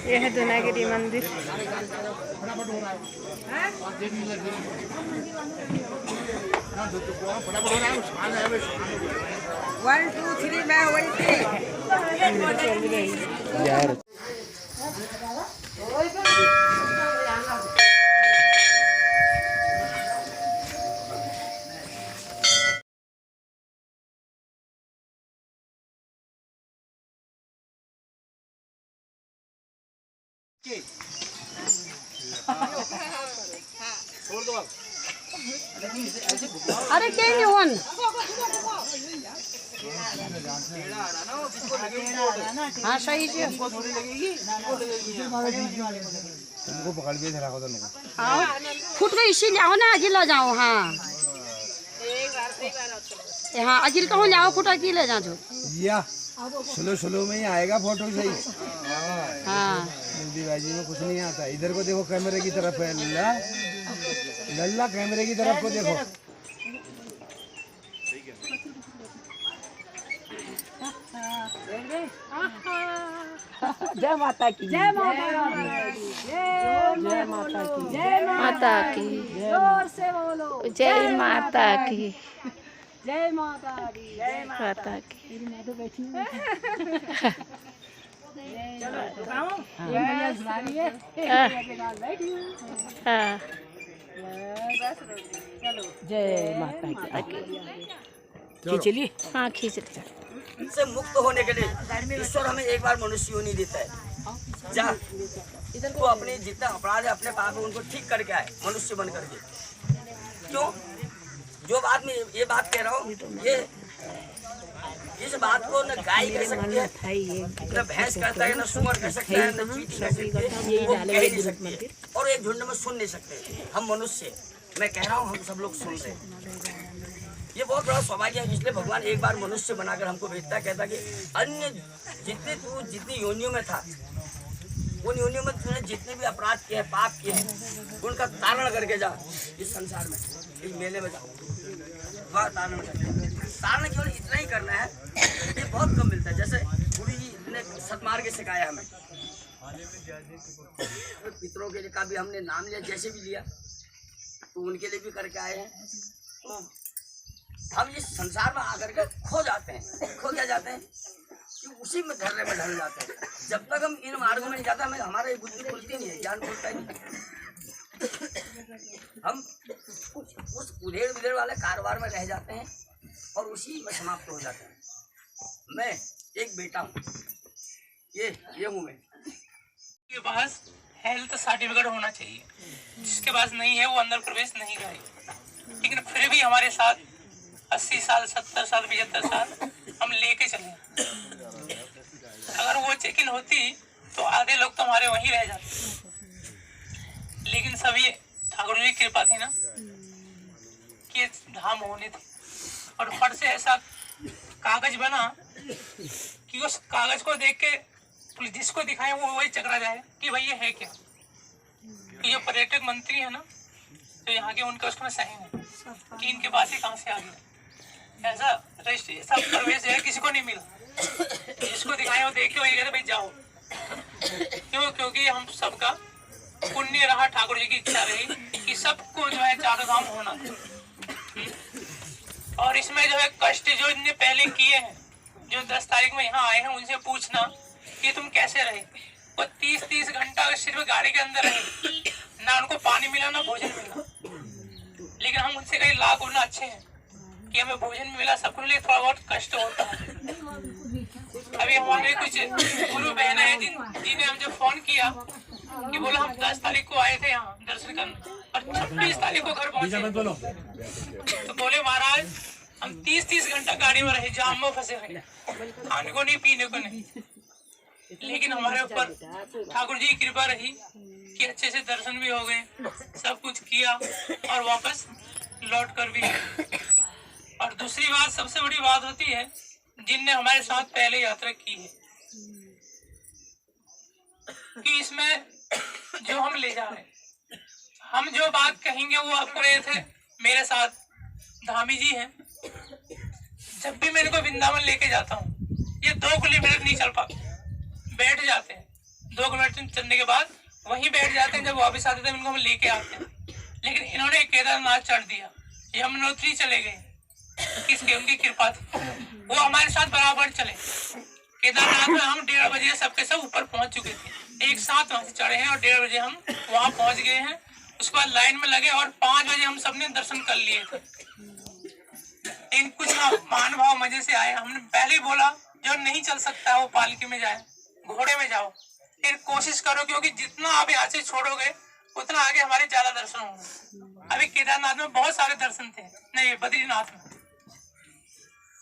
ये है दुनागिरी मंदिर। वन टू थ्री मैं वही थी यार। अरे क्या नहीं वन हाँ सही से तुमको पकड़ के धरा को तो हाँ फुट गई इसीलिए आओ ना अजी ले जाओ। हाँ हाँ अजी तो जाओ फुट अजी ले जाओ या स्लो स्लो में ही आएगा फोटो सही। हाँ जल्दीबाजी में कुछ नहीं आता। इधर को देखो कैमरे की तरफ है लल्ला, लल्ला कैमरे की तरफ को देखो। जय माता की जय माता जय माता की जय माता की जोर से बोलो जय माता की जय माता की जय माता की। चलो भैया सुना रही है हाँ जय माता की खींचली। हाँ खींच ले। से मुक्त होने के लिए ईश्वर हमें एक बार मनुष्य योनि देता है। जा वो अपने जितना अपराध है अपने पाप है उनको ठीक करके आए मनुष्य बन करके। क्यों जो बात में ये बात कह रहा हूँ, ये इस बात को न गाय कह सकती है, न भैंस कहता है, न सुअर कह सकता है, न चींटी कह सकती है, वो कह नहीं सकती है और एक झुंड में सुन नहीं सकते। हम मनुष्य, मैं कह रहा हूँ, हम सब लोग सुन रहे हैं। ये बहुत बड़ा सौभाग्य है, इसलिए भगवान एक बार मनुष्य बनाकर हमको भेजता, कहता कि अन्य जितनी योनियों में था उन योनियों में तूने जितने भी अपराध किए हैं, पाप किए हैं, उनका तारण करके जा इस संसार में, इस मेले में जाओ, वहाँ तारण करके। तारण केवल इतना ही करना है, ये बहुत कम मिलता है। जैसे गुरु जी ने सतमार्ग सिखाया हमें, पितरों के लिए का भी हमने नाम लिया, जैसे भी लिया तो उनके लिए भी करके आए हैं। तो हम इस संसार में आकर के खो जाते हैं। खो क्या जाते हैं कि उसी में ढल जाते हैं। जब तक हम इन मार्गों में नहीं जाते, हमें हमारी बुद्धि खुलती नहीं है, ज्ञान खुलता ही नहीं। हम उस उधेड़ बिधेड़ वाले कारोबार में रह जाते हैं और उसी में समाप्त हो जाते हैं। मैं एक बेटा हूँ, ये हूँ मैं। के पास हेल्थ सर्टिफिकेट होना चाहिए, जिसके पास नहीं है वो अंदर प्रवेश नहीं करेगा। लेकिन फिर भी हमारे साथ 80 साल 70 साल 75 साल हम लेके चले। अगर वो चेक इन होती तो आधे लोग तो हमारे वहीं रह जाते। लेकिन सभी ठाकुर जी की कृपा थी ना कि धाम होने थे और फट से ऐसा कागज बना कि उस कागज को देख के पुलिस जिसको दिखाए वो वही चकरा जाए कि भाई ये है क्या। कि जो पर्यटक मंत्री है ना, तो यहाँ के उनका उसमें सही है कि इनके पास ही कहाँ से आ गया। ऐसा रजिस्ट्री ऐसा प्रवेश है किसी को नहीं मिला। जिसको दिखाए वो देख के वही कहते भाई जाओ। क्यों? क्योंकि हम सबका पुण्य रहा, ठाकुर जी की इच्छा रही कि सबको जो है चारों धाम होना। और इसमें जो है कष्ट जो इनने पहले किए हैं, जो 10 तारीख में यहाँ आए हैं, उनसे पूछना कि तुम कैसे रहे। वो 30-30 घंटा सिर्फ गाड़ी के अंदर रहे, ना उनको पानी मिला ना भोजन मिला। लेकिन हम उनसे कई लाख गुना अच्छे हैं कि हमें भोजन मिला, सब कुछ, लेकिन थोड़ा बहुत कष्ट होता है। अभी हमारे कुछ गुरु बहन है जिन्हें हम जब फोन किया कि बोला हम 10 तारीख को आए थे यहाँ दर्शन करने और 26 तारीख को घर पहुंचे, तो बोले महाराज हम 30-30 घंटा गाड़ी में रहे, जाम में फंसे रहे, खाने को नहीं पीने को नहीं। लेकिन हमारे ऊपर ठाकुर जी की कृपा रही कि अच्छे से दर्शन भी हो गए, सब कुछ किया और वापस लौट कर भी गए। और दूसरी बात, सबसे बड़ी बात होती है जिनने हमारे साथ पहले यात्रा की है कि इसमें जो हम ले जा रहे हैं, हम जो बात कहेंगे वो आपको रहे थे। मेरे साथ धामी जी हैं, जब भी मैं इनको वृंदावन लेके जाता हूँ ये 2 किलोमीटर नहीं चल पाते, 2 किलोमीटर चलने के बाद वहीं बैठ जाते हैं। जब वापस आते थे उनको हम लेके आते हैं, लेकिन इन्होंने केदारनाथ चढ़ दिया, यमुनोत्री चले गए। किसके? उनकी कृपा थी, वो हमारे साथ बराबर चले। केदारनाथ में हम 1:30 बजे सबके सब ऊपर पहुंच चुके थे, एक साथ वहां से चढ़े हैं और 1:30 बजे हम वहां पहुंच गए हैं। उसके बाद लाइन में लगे और 5 बजे हम सबने दर्शन कर लिए थे। इन कुछ महानुभाव मजे से आए। हमने पहले ही बोला जो नहीं चल सकता है वो पालकी में जाए, घोड़े में जाओ, फिर कोशिश करो, क्योंकि जितना आप यहाँ से छोड़ोगे उतना आगे हमारे ज्यादा दर्शन होंगे। अभी केदारनाथ में बहुत सारे दर्शन थे, नहीं बद्रीनाथ में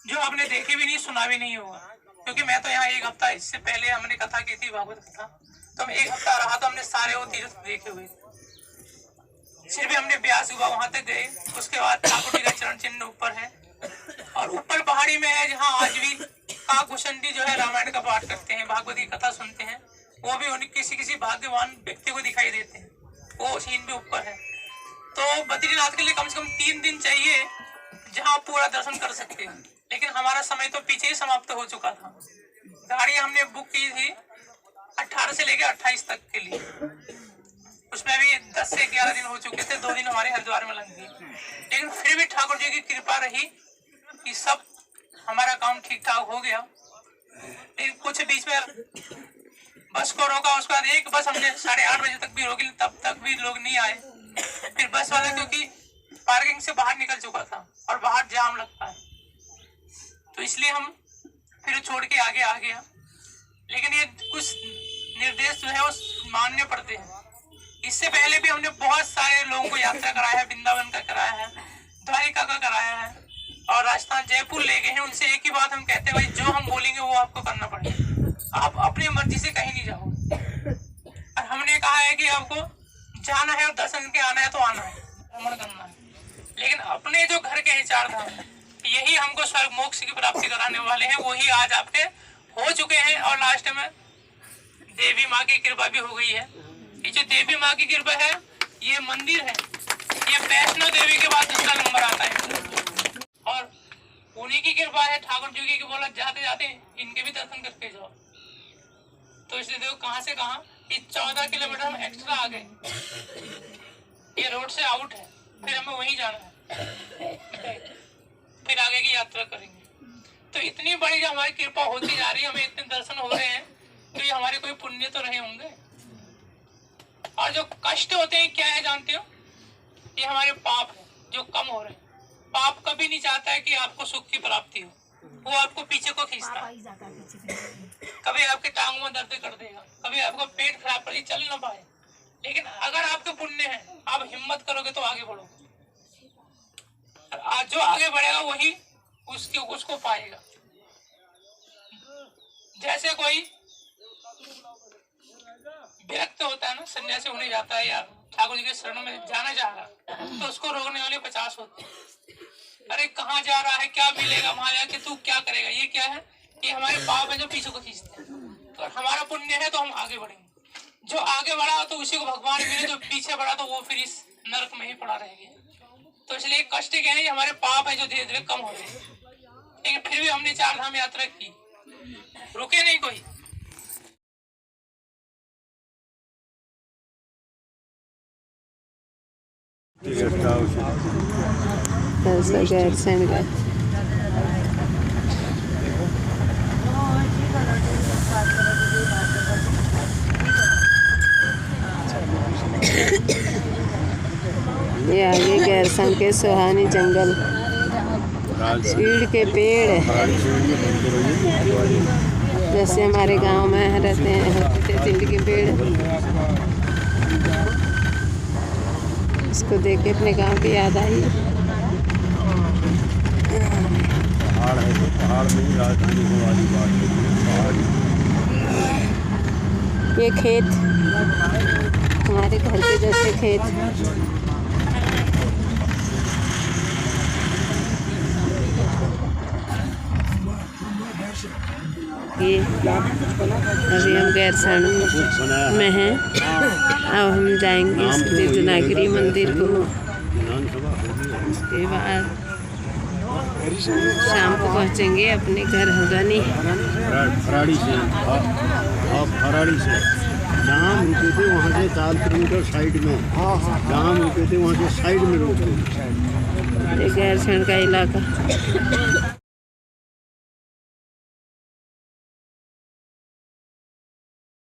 जो आपने देखे भी नहीं, सुना भी नहीं होगा, क्योंकि मैं तो यहाँ 1 हफ्ता, इससे पहले हमने कथा की थी, भागवत कथा, तो हम 1 हफ्ता रहा तो हमने सारे वो तीर्थ देखे हुए। फिर भी हमने ब्यास हुआ वहां तक गए। उसके बाद ठाकुर जी का चरण चिन्ह ऊपर है और ऊपर पहाड़ी में है जहाँ आज भी काकभूषणी जो है रामायण का पाठ करते हैं, भागवत की कथा सुनते हैं, वो भी उन्हें किसी भाग्यवान व्यक्ति को दिखाई देते हैं, वो सीन भी ऊपर है। तो बद्रीनाथ के लिए कम से कम 3 दिन चाहिए जहाँ पूरा दर्शन कर सकते हैं, लेकिन हमारा समय तो पीछे ही समाप्त हो चुका था। गाड़ी हमने बुक की थी 18 से लेकर 28 तक के लिए, उसमें भी 10 से 11 दिन हो चुके थे, 2 दिन हमारे हरिद्वार में लग गए, लेकिन फिर भी ठाकुर जी की कृपा रही कि सब हमारा काम ठीक ठाक हो गया। लेकिन कुछ बीच में बस को रोका, उसके बाद एक बस हमने 8:30 बजे तक भी रोकी, तब तक भी लोग नहीं आए। फिर बस वाला क्योंकि पार्किंग से बाहर निकल चुका था और बाहर जाम लगता है, तो इसलिए हम फिर छोड़ के आगे आ गया। लेकिन ये कुछ निर्देश जो है वो मानने पड़ते हैं। इससे पहले भी हमने बहुत सारे लोगों को यात्रा कराया है, वृंदावन का कराया है, द्वारिका का कराया है और राजस्थान जयपुर ले गए हैं। उनसे एक ही बात हम कहते हैं, भाई जो हम बोलेंगे वो आपको करना पड़ेगा, आप अपनी मर्जी से कहीं नहीं जाओ। और हमने कहा है कि आपको जाना है और दर्शन के आना है तो आना है, भ्रमण करना है, लेकिन अपने जो घर के चार धाम यही हमको स्वर्ग मोक्ष की प्राप्ति कराने वाले हैं, वही आज आपके हो चुके हैं। और लास्ट में देवी माँ की कृपा भी हो गई है। ये जो देवी माँ की कृपा है, ये मंदिर है, ये वैष्णो देवी के बाद दूसरा नंबर आता है और उन्हीं की कृपा है ठाकुर जी की, बोला जाते जाते इनके भी दर्शन करके जाओ। तो इसलिए देखो कहाँ से कहाँ, ये 14 किलोमीटर हम एक्स्ट्रा आ गए, ये रोड से आउट है, फिर हमें वहीं जाना है, फिर आगे की यात्रा करेंगे। तो इतनी बड़ी जो हमारी कृपा होती जा रही है, हमें इतने दर्शन हो रहे हैं, तो ये हमारे कोई पुण्य तो रहे होंगे। और जो कष्ट होते हैं क्या है जानते हो, ये हमारे पाप है जो कम हो रहे हैं। पाप कभी नहीं चाहता है कि आपको सुख की प्राप्ति हो, वो आपको पीछे को खींचता है। कभी आपके टांगों में दर्द कर देगा, कभी आपको पेट खराब कर चल ना पाए, लेकिन अगर आपके पुण्य है, आप हिम्मत करोगे तो आगे बढ़ोगे। जो आगे बढ़ेगा वही उसको पाएगा। जैसे कोई व्यक्ति होता है ना, सन्यासी होने जाता है या ठाकुर जी के शरण में जाना चाह रहा, तो उसको रोकने वाले 50 होते हैं। अरे कहाँ जा रहा है, क्या मिलेगा वहां जाके, तू क्या करेगा। ये क्या है, ये हमारे पाप है जो पीछे को खींचते हैं। तो हमारा पुण्य है तो हम आगे बढ़ेंगे, जो आगे बढ़ा तो उसी को भगवान मिले, जो पीछे बढ़ा तो वो फिर इस नरक में ही पड़ा रहेगा। तो इसलिए कष्ट क्या है, हमारे पाप है जो धीरे धीरे कम हो रहे हैं। लेकिन फिर भी हमने 4 धाम यात्रा की, रुके नहीं कोई। ये आगे गैरसैंण के सुहानी जंगल, चीड़ के पेड़, जैसे हमारे गांव में रहते हैं चीड़ के पेड़। इसको देख के अपने गांव की याद आई। पहाड़ है तो पहाड़ में ही राजधानी होने वाली बात है। ये खेत हमारे घर के जैसे खेत, ये अभी हम गैरसैंण में हैं। अब हम जाएंगे सिद्धिविनायक मंदिर को, उसके बाद शाम को पहुंचेंगे अपने घर हल्द्वानी। फराड़ी से जहाँ हम रुके थे वहाँ से 4 किलोमीटर साइड में, जहाँ हम रुके थे वहाँ से साइड में रुके। ये गैरसैंण का इलाका।